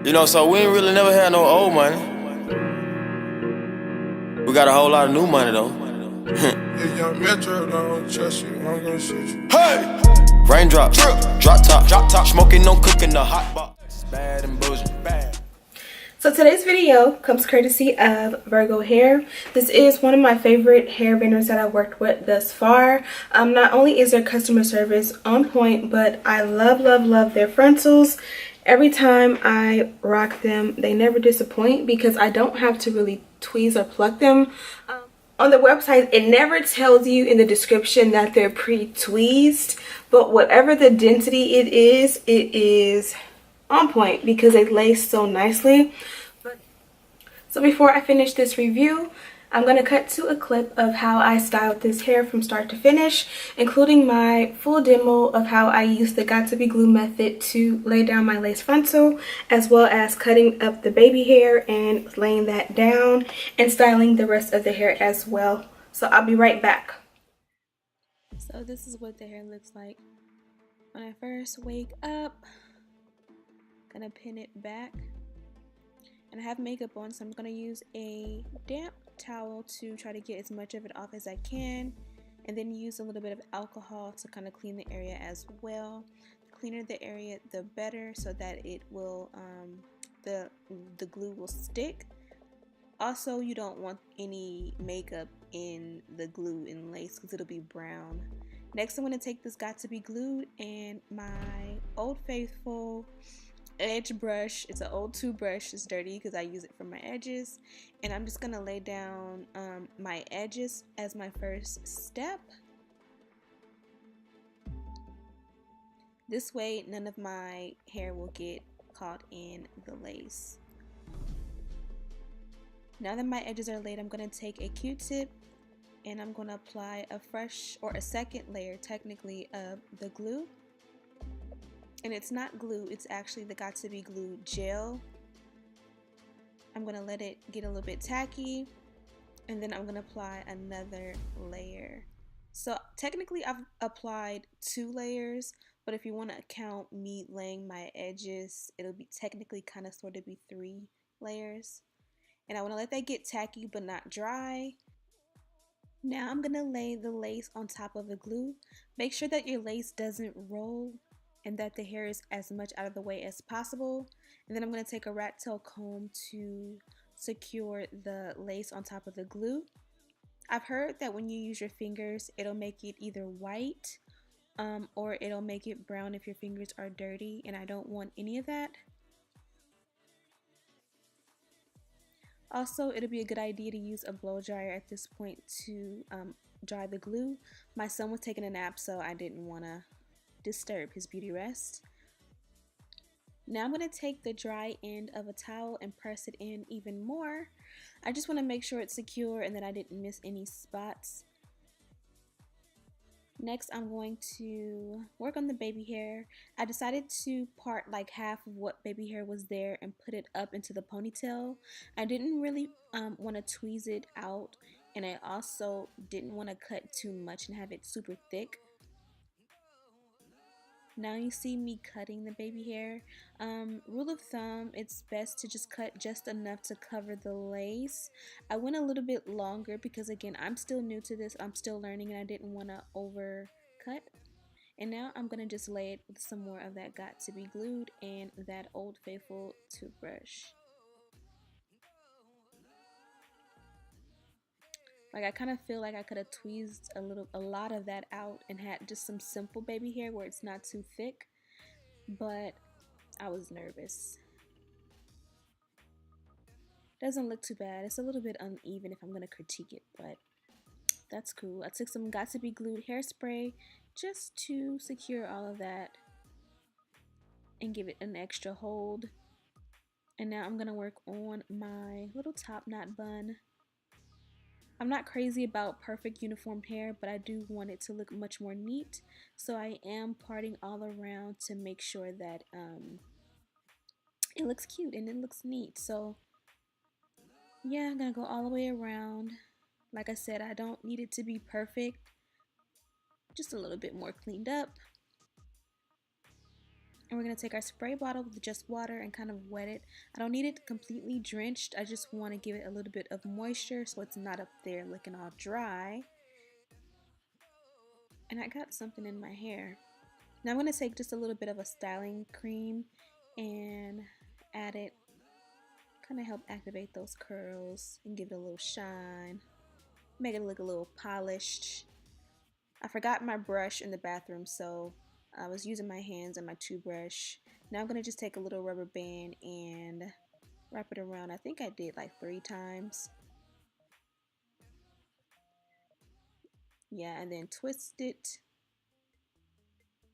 You know, so we ain't really never had no old money. We got a whole lot of new money though. If young Metro don't trust you, I'm gonna shoot you. Hey! Raindrop, drop top, smoking, no cooking, the hot box. Bad and bougie, bad. So today's video comes courtesy of Virgo Hair. This is one of my favorite hair vendors that I've worked with thus far. Not only is their customer service on point, but I love their frontals. Every time I rock them, they never disappoint because I don't have to really tweeze or pluck them. On the website, it never tells you in the description that they're pre-tweezed, but whatever the density it is on point because they lace so nicely. So before I finish this review, I'm going to cut to a clip of how I styled this hair from start to finish, including my full demo of how I used the GOT2B glue method to lay down my lace frontal, as well as cutting up the baby hair and laying that down and styling the rest of the hair as well. So I'll be right back. So this is what the hair looks like when I first wake up. Gonna pin it back, and I have makeup on, so I'm gonna use a damp towel to try to get as much of it off as I can, and then use a little bit of alcohol to kind of clean the area as well. The cleaner the area, the better, so that it will the glue will stick. Also, you don't want any makeup in the glue and lace because it'll be brown. Next, I'm gonna take this GOT2B glue and my Old Faithful edge brush. It's an old 2 brush. It's dirty because I use it for my edges, and I'm just gonna lay down my edges as my first step. This way none of my hair will get caught in the lace. Now that my edges are laid, I'm gonna take a Q-tip and I'm gonna apply a fresh, or a second layer technically, of the glue. And it's not glue, it's actually the GOT2B glue gel. I'm gonna let it get a little bit tacky, and then I'm gonna apply another layer. So technically I've applied 2 layers, but if you want to count me laying my edges, it'll be technically kind of sort of be 3 layers. And I want to let that get tacky but not dry. Now I'm gonna lay the lace on top of the glue. Make sure that your lace doesn't roll and that the hair is as much out of the way as possible. And then I'm going to take a rat tail comb to secure the lace on top of the glue. I've heard that when you use your fingers, it'll make it either white or it'll make it brown if your fingers are dirty, and I don't want any of that. Also, it'll be a good idea to use a blow dryer at this point to dry the glue. My son was taking a nap, so I didn't want to disturb his beauty rest. Now I'm going to take the dry end of a towel and press it in even more. I just want to make sure it's secure and that I didn't miss any spots. Next, I'm going to work on the baby hair. I decided to part like half of what baby hair was there and put it up into the ponytail. I didn't really want to tweeze it out, and I also didn't want to cut too much and have it super thick. Now you see me cutting the baby hair. Rule of thumb, it's best to just cut just enough to cover the lace. I went a little bit longer because, again, I'm still new to this. I'm still learning and I didn't want to overcut. And now I'm going to just lay it with some more of that GOT2B glued and that Old Faithful toothbrush. Like, I kind of feel like I could have tweezed a lot of that out and had just some simple baby hair where it's not too thick, but I was nervous. Doesn't look too bad. It's a little bit uneven if I'm going to critique it, but that's cool. I took some GOT2B glued hairspray just to secure all of that and give it an extra hold. And now I'm going to work on my little top knot bun. I'm not crazy about perfect uniform hair, but I do want it to look much more neat, so I am parting all around to make sure that it looks cute and it looks neat. So yeah, I'm gonna go all the way around. Like I said, I don't need it to be perfect, just a little bit more cleaned up. And we're going to take our spray bottle with just water and kind of wet it. I don't need it completely drenched. I just want to give it a little bit of moisture so it's not up there looking all dry. And I got something in my hair. Now I'm going to take just a little bit of a styling cream and add it. Kind of help activate those curls and give it a little shine. Make it look a little polished. I forgot my brush in the bathroom, so I was using my hands and my toothbrush. Now I'm going to just take a little rubber band and wrap it around. I think I did like 3 times. Yeah, and then twist it.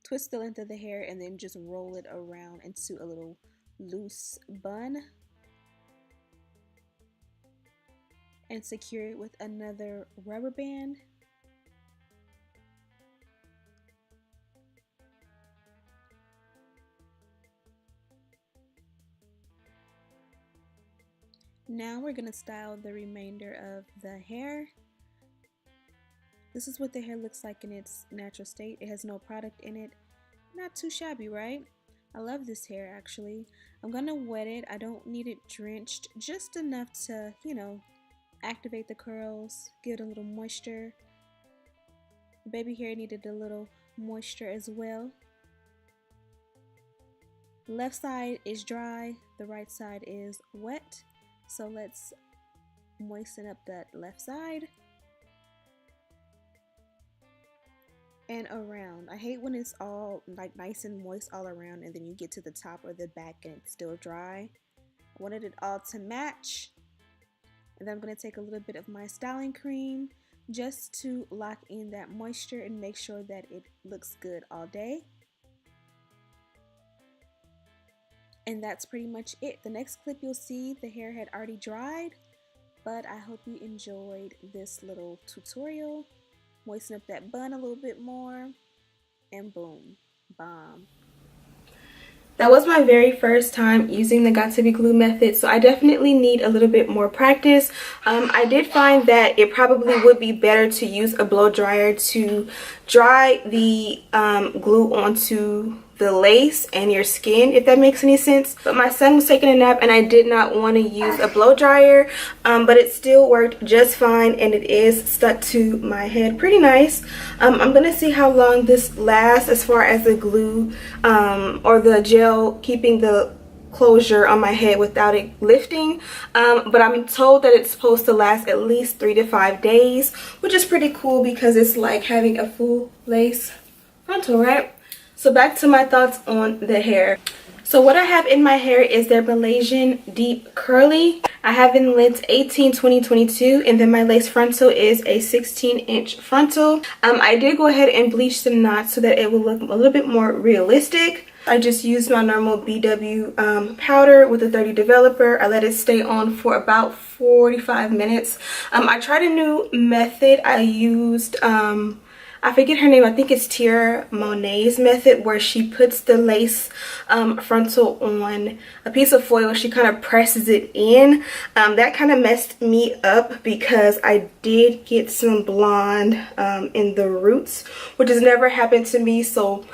Twist the length of the hair and then just roll it around into a little loose bun. And secure it with another rubber band. Now we're going to style the remainder of the hair. This is what the hair looks like in its natural state. It has no product in it. Not too shabby, right? I love this hair actually. I'm going to wet it. I don't need it drenched, just enough to, you know, activate the curls, give it a little moisture. The baby hair needed a little moisture as well. The left side is dry, the right side is wet. So let's moisten up that left side. And around. I hate when it's all like nice and moist all around and then you get to the top or the back and it's still dry. I wanted it all to match. And then I'm going to take a little bit of my styling cream just to lock in that moisture and make sure that it looks good all day. And that's pretty much it. The next clip you'll see the hair had already dried, but I hope you enjoyed this little tutorial. Moisten up that bun a little bit more and boom, bomb. That was my very first time using the GOT2B glue method, so I definitely need a little bit more practice. I did find that it probably would be better to use a blow dryer to dry the glue onto the lace and your skin, if that makes any sense. But my son was taking a nap and I did not want to use a blow dryer, but it still worked just fine and it is stuck to my head pretty nice. I'm gonna see how long this lasts as far as the glue or the gel keeping the closure on my head without it lifting, but I'm told that it's supposed to last at least 3 to 5 days, which is pretty cool because it's like having a full lace frontal, right? So back to my thoughts on the hair. So what I have in my hair is their Malaysian Deep Curly. I have in length 18, 20, 22, and then my lace frontal is a 16-inch frontal. I did go ahead and bleach the knots so that it will look a little bit more realistic. I just used my normal BW powder with a 30 developer. I let it stay on for about 45 minutes. I tried a new method. I used I forget her name. I think it's Tia Monet's method, where she puts the lace frontal on a piece of foil. She kind of presses it in. That kind of messed me up because I did get some blonde in the roots, which has never happened to me. So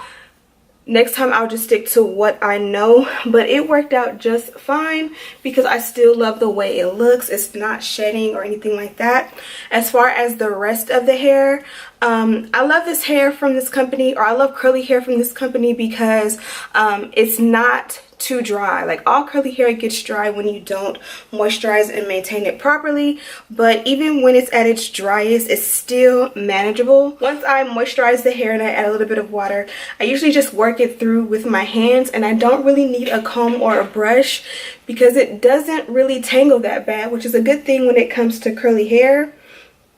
next time I'll just stick to what I know, but it worked out just fine because I still love the way it looks. It's not shedding or anything like that. As far as the rest of the hair, I love this hair from this company, or I love curly hair from this company because it's not too dry. Like, all curly hair gets dry when you don't moisturize and maintain it properly, but even when it's at its driest, it's still manageable. Once I moisturize the hair and I add a little bit of water, I usually just work it through with my hands, and I don't really need a comb or a brush because it doesn't really tangle that bad, which is a good thing when it comes to curly hair.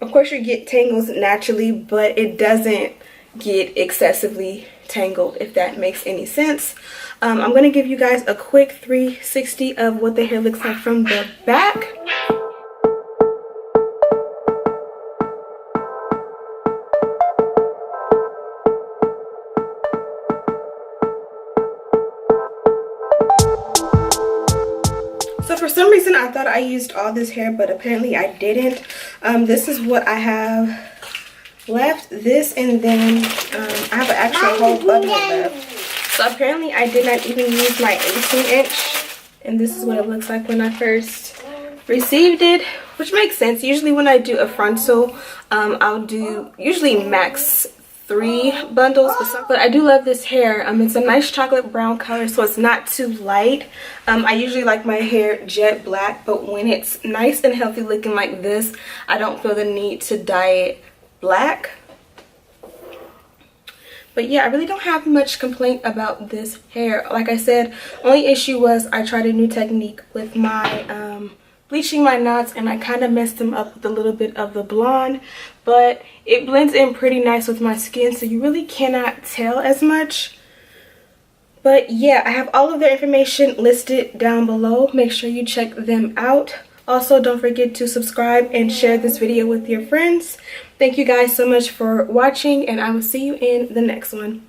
Of course, you get tangles naturally, but it doesn't get excessively tangled, if that makes any sense. I'm going to give you guys a quick 360 of what the hair looks like from the back. So for some reason I thought I used all this hair, but apparently I didn't. This is what I have left. This, and then I have an actual whole bundle left. So apparently I did not even use my 18-inch, and this is what it looks like when I first received it, which makes sense. Usually when I do a frontal, I'll do usually max 3 bundles, but I do love this hair. It's a nice chocolate brown color, so it's not too light. I usually like my hair jet black, but when it's nice and healthy looking like this, I don't feel the need to dye it black. But yeah, I really don't have much complaint about this hair. Like I said, only issue was I tried a new technique with my bleaching my knots, and I kind of messed them up with a little bit of the blonde, but it blends in pretty nice with my skin, so you really cannot tell as much. But yeah, I have all of their information listed down below. Make sure you check them out. Also, don't forget to subscribe and share this video with your friends. Thank you guys so much for watching, and I will see you in the next one.